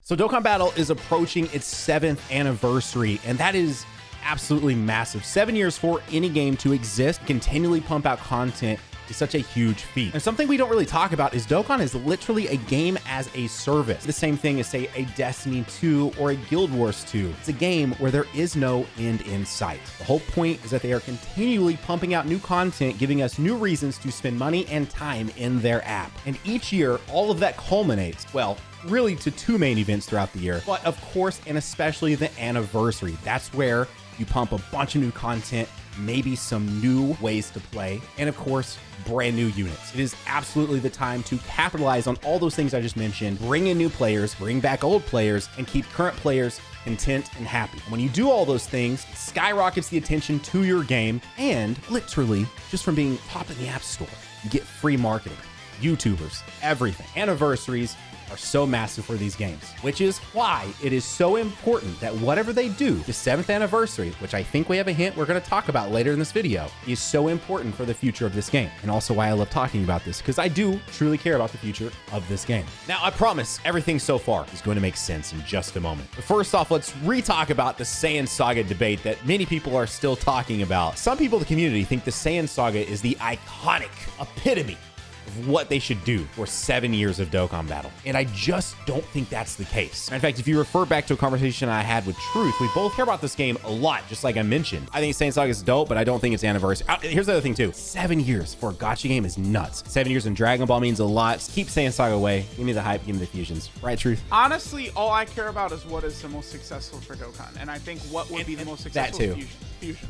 So Dokkan Battle is approaching its 7th anniversary, and that is absolutely massive. 7 years for any game to exist, continually pump out content is such a huge feat. And something we don't really talk about is Dokkan is literally a game as a service. The same thing as, say, a Destiny 2 or a Guild Wars 2. It's a game where there is no end in sight. The whole point is that they are continually pumping out new content, giving us new reasons to spend money and time in their app. And each year, all of that culminates, well, really to 2 main events throughout the year, but of course, and especially the anniversary. That's where you pump a bunch of new content, maybe some new ways to play, and of course, brand new units. It is absolutely the time to capitalize on all those things I just mentioned, bring in new players, bring back old players, and keep current players content and happy. And when you do all those things, it skyrockets the attention to your game, and literally, just from being top in the App Store, you get free marketing, YouTubers, everything. Anniversaries are so massive for these games, which is why it is so important that whatever they do, the 7th anniversary, which I think we have a hint we're going to talk about later in this video, is so important for the future of this game. And also why I love talking about this, because I do truly care about the future of this game. Now, I promise everything so far is going to make sense in just a moment. But first off, let's re-talk about the Saiyan saga debate that many people are still talking about. Some people in the community think the Saiyan saga is the iconic epitome of what they should do for 7 years of Dokkan Battle. And I just don't think that's the case. In fact, if you refer back to a conversation I had with Truth, we both care about this game a lot, just like I mentioned. I think Saiyan Saga is dope, but I don't think it's anniversary. Here's the other thing too. 7 years for a gacha game is nuts. 7 years in Dragon Ball means a lot. Keep Saiyan Saga away. Give me the hype, give me the fusions. Right, Truth? Honestly, all I care about is what is the most successful for Dokkan. And I think what would be the most successful that too. Fusion.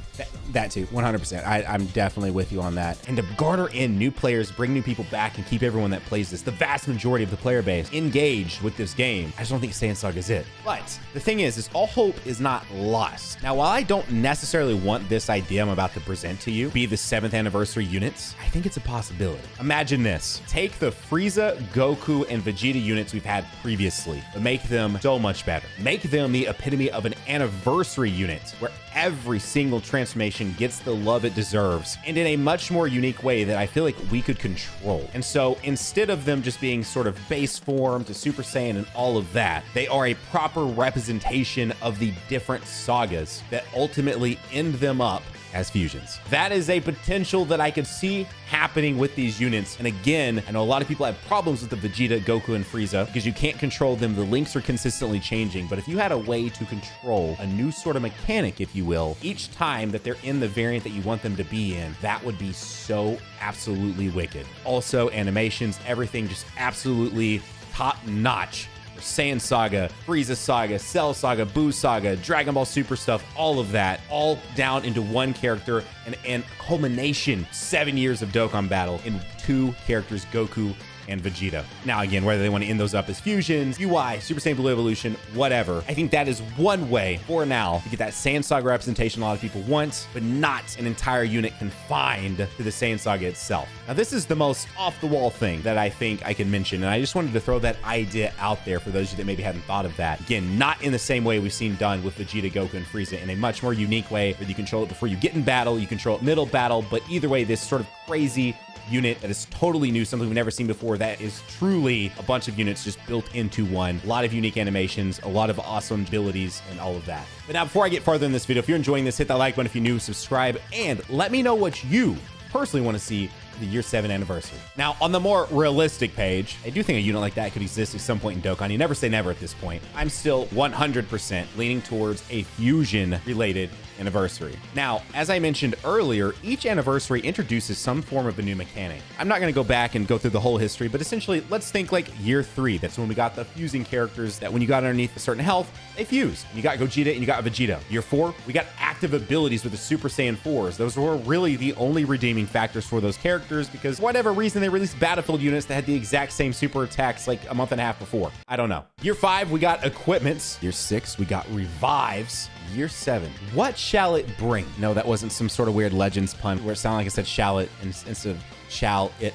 That too, 100%. I'm definitely with you on that. And to garner in new players, bring new people back, and keep everyone that plays this, the vast majority of the player base, engaged with this game, I just don't think Saiyan Saga is it. But the thing is all hope is not lost. Now, while I don't necessarily want this idea I'm about to present to you be the 7th anniversary units, I think it's a possibility. Imagine this. Take the Frieza, Goku, and Vegeta units we've had previously, but make them so much better. Make them the epitome of an anniversary unit where every single transformation gets the love it deserves, and in a much more unique way that I feel like we could control. And so instead of them just being sort of base form to Super Saiyan and all of that, they are a proper representation of the different sagas that ultimately end them up as fusions. That is a potential that I could see happening with these units. And again, I know a lot of people have problems with the Vegeta, Goku, and Frieza because you can't control them. The links are consistently changing. But if you had a way to control a new sort of mechanic, if you will, each time that they're in the variant that you want them to be in, that would be so absolutely wicked. Also, animations, everything just absolutely top notch. Saiyan Saga, Frieza Saga, Cell Saga, Buu Saga, Dragon Ball Super stuff, all of that, all down into one character, and culmination 7 years of Dokkan Battle in 2 characters, Goku and Vegeta. Now, again, whether they want to end those up as fusions, UI, Super Saiyan Blue Evolution, whatever, I think that is one way for now to get that Saiyan Saga representation a lot of people want, but not an entire unit confined to the Saiyan Saga itself. Now, this is the most off-the-wall thing that I think I can mention, and I just wanted to throw that idea out there for those of you that maybe hadn't thought of that. Again, not in the same way we've seen done with Vegeta, Goku, and Frieza, in a much more unique way where you control it before you get in battle, you control it middle battle, but either way, this sort of crazy unit that is totally new, something we've never seen before, that is truly a bunch of units just built into one. A lot of unique animations, a lot of awesome abilities, and all of that. But now, before I get farther in this video, if you're enjoying this, hit that like button if you're new, subscribe, and let me know what you personally want to see the year 7 anniversary. Now, on the more realistic page, I do think a unit like that could exist at some point in Dokkan. You never say never at this point. I'm still 100% leaning towards a fusion-related anniversary. Now, as I mentioned earlier, each anniversary introduces some form of a new mechanic. I'm not going to go back and go through the whole history, but essentially, let's think like year 3. That's when we got the fusing characters that when you got underneath a certain health, they fused. You got Gogeta and you got Vegeta. Year 4, we got active abilities with the Super Saiyan 4s. Those were really the only redeeming factors for those characters because for whatever reason, they released Battlefield units that had the exact same super attacks like a month and a half before. I don't know. Year 5, we got equipments. Year 6, we got revives. Year 7, what shall it bring? No, that wasn't some sort of weird Legends pun where it sounded like I said shall it instead of shall it.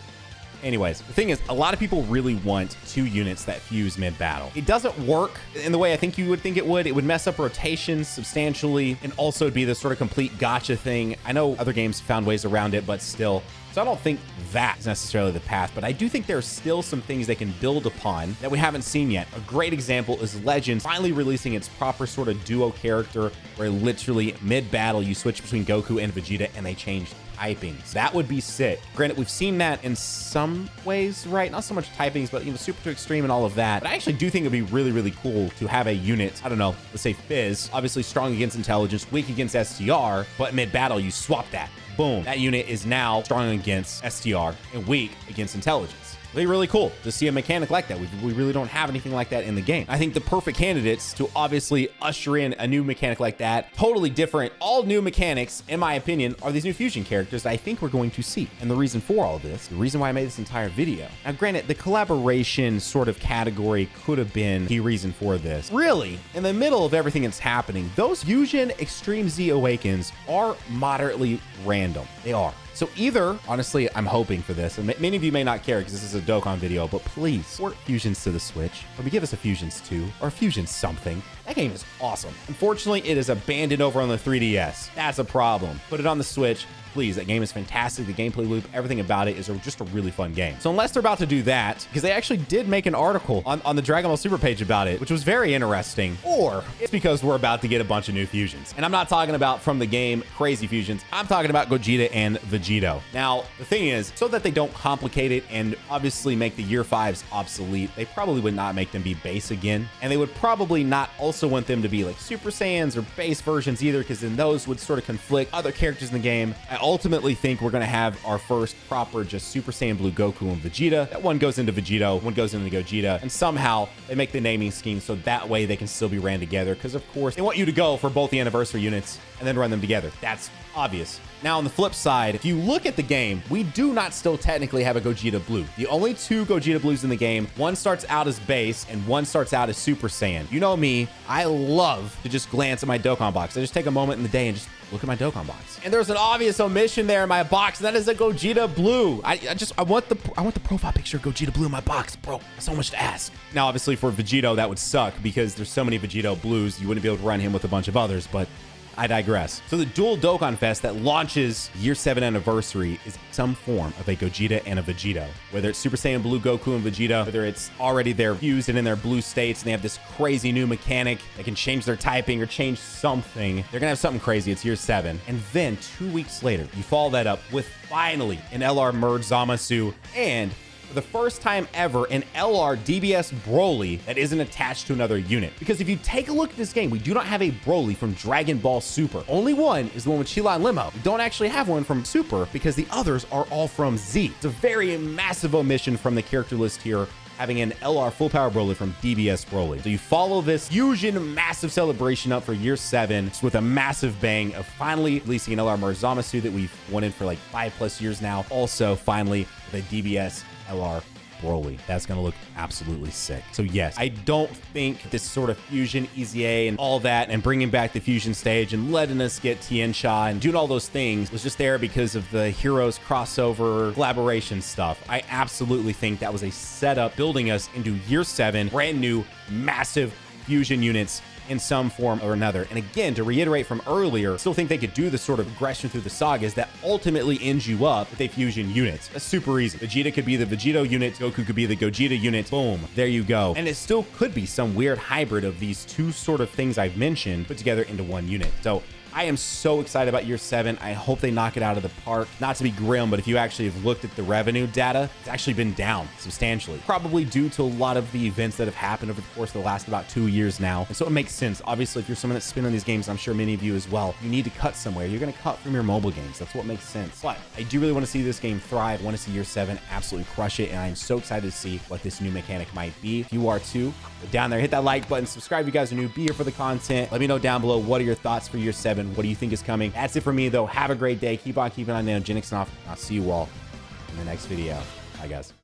Anyways, the thing is, a lot of people really want 2 units that fuse mid-battle. It doesn't work in the way I think you would think it would. It would mess up rotations substantially and also be this sort of complete gotcha thing. I know other games found ways around it, but still. So I don't think that is necessarily the path, but I do think there's still some things they can build upon that we haven't seen yet. A great example is Legends finally releasing its proper sort of duo character where literally mid-battle you switch between Goku and Vegeta and they change typings. That would be sick. Granted, we've seen that in some ways, right? Not so much typings, but, you know, super to extreme and all of that. But I actually do think it'd be really, really cool to have a unit, I don't know, let's say Fizz, obviously strong against intelligence, weak against STR, but mid-battle you swap that. Boom. That unit is now strong against STR and weak against intelligence. It'd be really cool to see a mechanic like that. We really don't have anything like that in the game. I think the perfect candidates to obviously usher in a new mechanic like that, totally different, all new mechanics, in my opinion, are these new fusion characters that I think we're going to see. And the reason for all of this, the reason why I made this entire video. Now, granted, the collaboration sort of category could have been the reason for this. Really, in the middle of everything that's happening, those Fusion Extreme Z Awakens are moderately random. They are. So either, honestly, I'm hoping for this, and many of you may not care because this is a Dokkan video, but please port Fusions to the Switch, or give us a Fusions 2, or a Fusions something. That game is awesome. Unfortunately, it is abandoned over on the 3DS. That's a problem. Put it on the Switch. Please, that game is fantastic. The gameplay loop, everything about it is just a really fun game. So unless they're about to do that, because they actually did make an article on the Dragon Ball Super page about it, which was very interesting, or it's because we're about to get a bunch of new fusions. And I'm not talking about from the game crazy fusions. I'm talking about Gogeta and Vegito. Now, the thing is, so that they don't complicate it and obviously make the Year 5s obsolete, they probably would not make them be base again. And they would probably not also want them to be like Super Saiyans or base versions either, because then those would sort of conflict other characters in the game. I ultimately think we're going to have our first proper just Super Saiyan Blue Goku and Vegeta. That one goes into Vegito, one goes into Gogeta, and somehow they make the naming scheme so that way they can still be ran together, because of course they want you to go for both the anniversary units and then run them together. That's obvious. Now, on the flip side, if you look at the game, we do not still technically have a Gogeta Blue. The only 2 Gogeta Blues in the game, one starts out as base and one starts out as Super Saiyan. You know me, I love to just glance at my Dokkan box. I just take a moment in the day and just look at my Dokkan box. And there's an obvious omission there in my box, and that is a Gogeta Blue. I want the profile picture of Gogeta Blue in my box, bro. So much to ask. Now, obviously for Vegito, that would suck because there's so many Vegito Blues, you wouldn't be able to run him with a bunch of others, but I digress. So the dual Dokkan Fest that launches Year 7 anniversary is some form of a Gogeta and a Vegito. Whether it's Super Saiyan Blue Goku and Vegeta, whether it's already they're fused and in their blue states and they have this crazy new mechanic that can change their typing or change something. They're gonna have something crazy. It's Year 7. And then 2 weeks later, you follow that up with finally an LR merge Zamasu and for the first time ever, an LR DBS Broly that isn't attached to another unit. Because if you take a look at this game, we do not have a Broly from Dragon Ball Super. Only one is the one with Chila and Limo. We don't actually have one from Super because the others are all from Z. It's a very massive omission from the character list here, having an LR full power Broly from DBS Broly. So you follow this Fusion massive celebration up for Year 7 with a massive bang of finally releasing an LR merge Zamasu that we've wanted for like 5+ years now. Also, finally, the DBS LR Broly. That's going to look absolutely sick. So yes, I don't think this sort of Fusion EZA and all that and bringing back the Fusion stage and letting us get Tianxia and doing all those things was just there because of the Heroes crossover collaboration stuff. I absolutely think that was a setup building us into Year 7, brand new, massive Fusion units in some form or another. And again, to reiterate from earlier, still think they could do the sort of progression through the sagas that ultimately ends you up with a fusion unit. That's super easy. Vegeta could be the Vegito unit, Goku could be the Gogeta unit. Boom, there you go. And it still could be some weird hybrid of these 2 sort of things I've mentioned put together into one unit. So I am so excited about Year 7. I hope they knock it out of the park. Not to be grim, but if you actually have looked at the revenue data, it's actually been down substantially. Probably due to a lot of the events that have happened over the course of the last about 2 years now. And so it makes sense. Obviously, if you're someone that's spinning these games, I'm sure many of you as well, you need to cut somewhere. You're going to cut from your mobile games. That's what makes sense. But I do really want to see this game thrive. I want to see Year 7 absolutely crush it. And I'm so excited to see what this new mechanic might be. If you are too, go down there, hit that like button, subscribe if you guys are new, be here for the content. Let me know down below, what are your thoughts for Year 7? What do you think is coming? That's it for me, though. Have a great day. Keep on keeping on Nanogenix, and I'll see you all in the next video. Bye, guys.